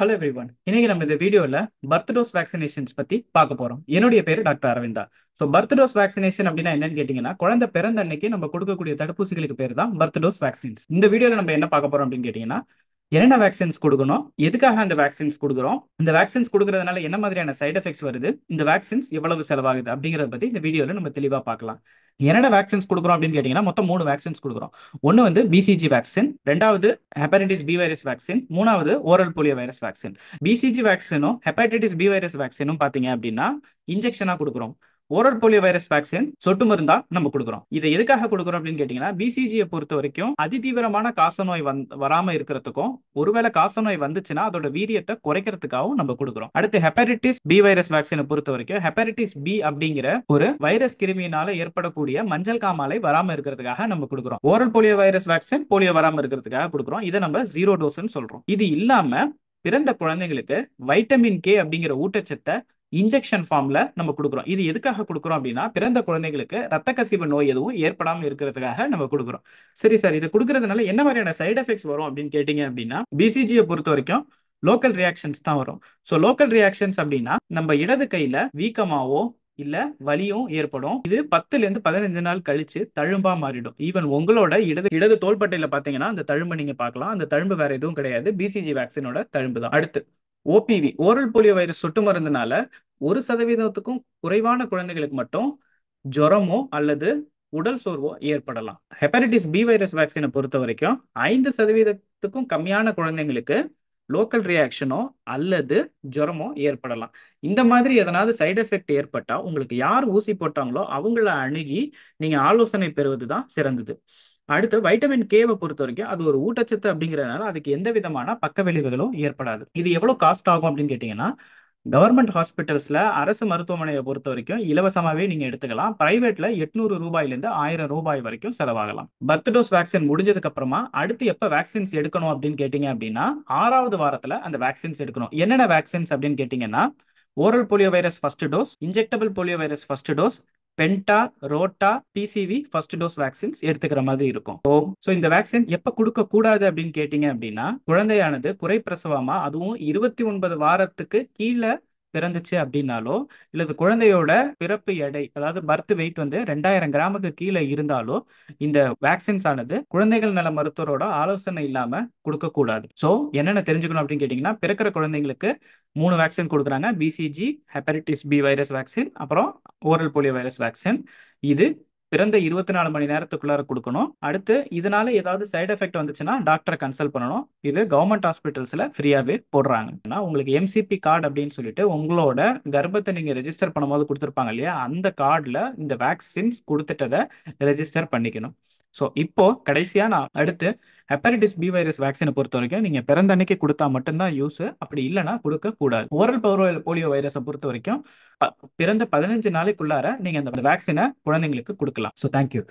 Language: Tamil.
Hello everyone. இன்னைக்கு நம்ம இந்த வீடியோல பர்த் டோஸ் வேக்சினேஷன்ஸ் பத்தி பார்க்க போறோம். என்னுடைய பேரு doctor Aravinda. So birth dose vaccination அப்படின்னா என்னன்னு கேட்டீங்கன்னா, குழந்தை பிறந்த அன்னைக்கு நம்ம கொடுக்கக்கூடிய தடுப்பூசிகளுக்கு பேர் தான் பர்த் டோஸ் வேக்சின்ஸ். இந்த வீடியோல நம்ம என்ன பார்க்க போறோம் அப்படின்னு கேட்டீங்கன்னா, என்னென்ன வேக்சின்ஸ் கொடுக்கணும், எதுக்காக அந்த வேக்சின்ஸ் கொடுக்குறோம், இந்த வேக்சின்ஸ் கொடுக்கறதுனால என்ன மாதிரியான சைடு எஃபெக்ட்ஸ் வருது, இந்த வேக்சின்ஸ் எவ்வளவு செலவாகுது அப்படிங்கறத பத்தி இந்த வீடியோல நம்ம தெளிவா பார்க்கலாம். என்னென்ன வேக்சின்ஸ் கொடுக்குறோம் அப்படின்னு கேட்டீங்கன்னா, மொத்தம் 3 வேக்சின்ஸ் கொடுக்குறோம். ஒன்னு வந்து பிசிஜி வேக்சின், ரெண்டாவது ஹெப்படைட்டிஸ் பி வைரஸ் வேக்சின், மூணாவது oral polio virus vaccine. BCG வேக்சினும் ஹெப்படைட்டிஸ் பி வைரஸ் வேக்சினும் பாத்தீங்க அப்படின்னா இன்ஜெக்ஷனா கொடுக்குறோம். ஓரல் போலியோ வைரஸ் வேக்சின் சொட்டு மருந்தா நம்ம கொடுக்குறோம். இதை எதுக்காக கொடுக்குறோம் அப்படின்னு கேட்டீங்கன்னா, பிசிஜியை பொறுத்த வரைக்கும் அதிதீவிரமான காசநோய் வராம இருக்கிறதுக்கும், ஒருவேளை காசநோய் வந்துச்சுன்னா அதோட வீரியத்தை குறைக்கிறதுக்காகவும் நம்ம கொடுக்குறோம். அடுத்து ஹெப்படைட்டிஸ் பி வைரஸ் வேக்சினை பொறுத்த வரைக்கும் ஹெப்படைட்டிஸ் பி அப்படிங்கிற ஒரு வைரஸ் கிருமியினால ஏற்படக்கூடிய மஞ்சள் காமாலை வராம இருக்கிறதுக்காக நம்ம கொடுக்குறோம். Oral polio virus vaccine polio வராம இருக்கிறதுக்காக கொடுக்குறோம். இதை நம்ம 0 டோஸ்ன்னு சொல்றோம். இது இல்லாம பிறந்த குழந்தைங்களுக்கு வைட்டமின் கே அப்படிங்கிற ஊட்டச்சத்தை இன்ஜெக்ஷன் ஃபார்ம்ல நம்ம கொடுக்குறோம். இது எதுக்காக கொடுக்குறோம் அப்படின்னா, பிறந்த குழந்தைங்களுக்கு ரத்த கசிவு நோய் எதுவும் ஏற்படாமல் இருக்கிறதுக்காக நம்ம கொடுக்குறோம். சரி சார், இது கொடுக்கறதுனால என்ன மாதிரியான சைடு எஃபெக்ட்ஸ் வரும் அப்படின்னு கேட்டீங்க அப்படின்னா, பிசிஜியை பொறுத்த வரைக்கும் லோக்கல் ரியாக்ஷன்ஸ் தான் வரும். ஸோ லோக்கல் ரியாக்ஷன்ஸ் அப்படின்னா நம்ம இடது கையில வீக்கமாவோ இல்ல வலியும் ஏற்படும். இது 10ல இருந்து 15 நாள் கழிச்சு தழும்பா மாறிடும். ஈவன் உங்களோட இடது தோள்பட்டையில பாத்தீங்கன்னா அந்த தழும்பு நீங்க பார்க்கலாம். அந்த தழும்பு வேற எதுவும் கிடையாது, பிசிஜி வேக்சினோட தழும்பு தான். அடுத்து ஓபிவி ஓரல் போலியோ வைரஸ் சொட்டு மருந்துனால 1% குறைவான குழந்தைகளுக்கு மட்டும் ஜுரமோ அல்லது உடல் சோர்வோ ஏற்படலாம். ஹெப்படைட்டிஸ் பி வைரஸ் வேக்சினை பொறுத்த வரைக்கும் 5% கம்மியான குழந்தைங்களுக்கு லோக்கல் ரியாக்ஷனோ அல்லது ஜுரமோ ஏற்படலாம். இந்த மாதிரி எதனாவது சைடு எஃபெக்ட் ஏற்பட்டா உங்களுக்கு யார் ஊசி போட்டாங்களோ அவங்கள அணுகி நீங்க ஆலோசனை பெறுவது தான் சிறந்தது. அடுத்து வைட்டமின் கேவை பொறுத்த வரைக்கும் அது ஒரு ஊட்டச்சத்து அப்படிங்கிறதுனால அதுக்கு எந்த விதமான பக்க விளைவுகளும் ஏற்படாது. இது எவ்வளவு காஸ்ட் ஆகும் அப்படின்னு கேட்டீங்கன்னா, கவர்மெண்ட் ஹாஸ்பிட்டல்ஸ்ல அரசு மருத்துவமனையை பொறுத்த வரைக்கும் இலவசமாவே நீங்க எடுத்துக்கலாம். பிரைவேட்ல 800 ரூபாயிலிருந்து 1000 ரூபாய் வரைக்கும் செலவாகலாம். பர்த் டோஸ் வேக்சின் முடிஞ்சதுக்கு அப்புறமா அடுத்து எப்ப வேக்சின்ஸ் எடுக்கணும் அப்படின்னு கேட்டீங்க அப்படின்னா, 6வது வாரத்துல அந்த வேக்சின்ஸ் எடுக்கணும். என்னென்ன வேக்சின்ஸ் அப்படின்னு கேட்டீங்கன்னா, oral polio virus first dose, injectable polio virus first dose, penta, rota, PCV first dose vaccines எடுத்துக்கிற மாதிரி இருக்கும். ஸோ இந்த வேக்சின் எப்ப கொடுக்க கூடாது அப்படின்னு கேட்டீங்க அப்படின்னா, குழந்தையானது குறைப்பிரசவமா அதுவும் 29 வாரத்துக்கு கீழே பிறந்துச்சு அப்படின்னாலோ, இல்லது குழந்தையோட பிறப்பு எடை அதாவது பர்த் வெயிட் வந்து 2000 கிராமுக்கு கீழே இருந்தாலோ இந்த வேக்சின்ஸ் ஆனது குழந்தைகள் நல மருத்துவரோட ஆலோசனை இல்லாம கொடுக்க கூடாது. ஸோ என்னென்ன தெரிஞ்சுக்கணும் அப்படின்னு கேட்டீங்கன்னா, பிறக்கிற குழந்தைங்களுக்கு 3 வேக்சின் கொடுக்குறாங்க. BCG, hepatitis B virus vaccine, அப்புறம் ஓரல் போலியோ வைரஸ் வேக்சின். இது பிறந்த 24 மணி நேரத்துக்குள்ளார கொடுக்கணும். அடுத்து இதனால ஏதாவது சைடு எஃபெக்ட் வந்துச்சுன்னா டாக்டரை கன்சல்ட் பண்ணணும். இது கவர்மெண்ட் ஹாஸ்பிட்டல்ஸ்ல ஃப்ரீயாவே போடுறாங்க. உங்களுக்கு எம்சிபி கார்டு அப்படின்னு சொல்லிட்டு உங்களோட கர்ப்பத்தை நீங்க ரெஜிஸ்டர் பண்ணும்போது கொடுத்துருப்பாங்க இல்லையா, அந்த கார்டுல இந்த வேக்சின்ஸ் கொடுத்துட்டதை ரெஜிஸ்டர் பண்ணிக்கணும். ஸோ இப்போ கடைசியா நான் அடுத்து ஹெப்படைட்டிஸ் பி வைரஸ் வேக்சினை பொறுத்த வரைக்கும் நீங்க பிறந்த அன்னைக்கு கொடுத்தா மட்டும்தான் யூஸ், அப்படி இல்லைன்னா கொடுக்க கூடாது. ஓரல் போலியோ வைரஸை பொறுத்த வரைக்கும் பிறந்த 15 நாளைக்குள்ளார நீங்க அந்த வேக்சினை குழந்தைங்களுக்கு கொடுக்கலாம். So thank you.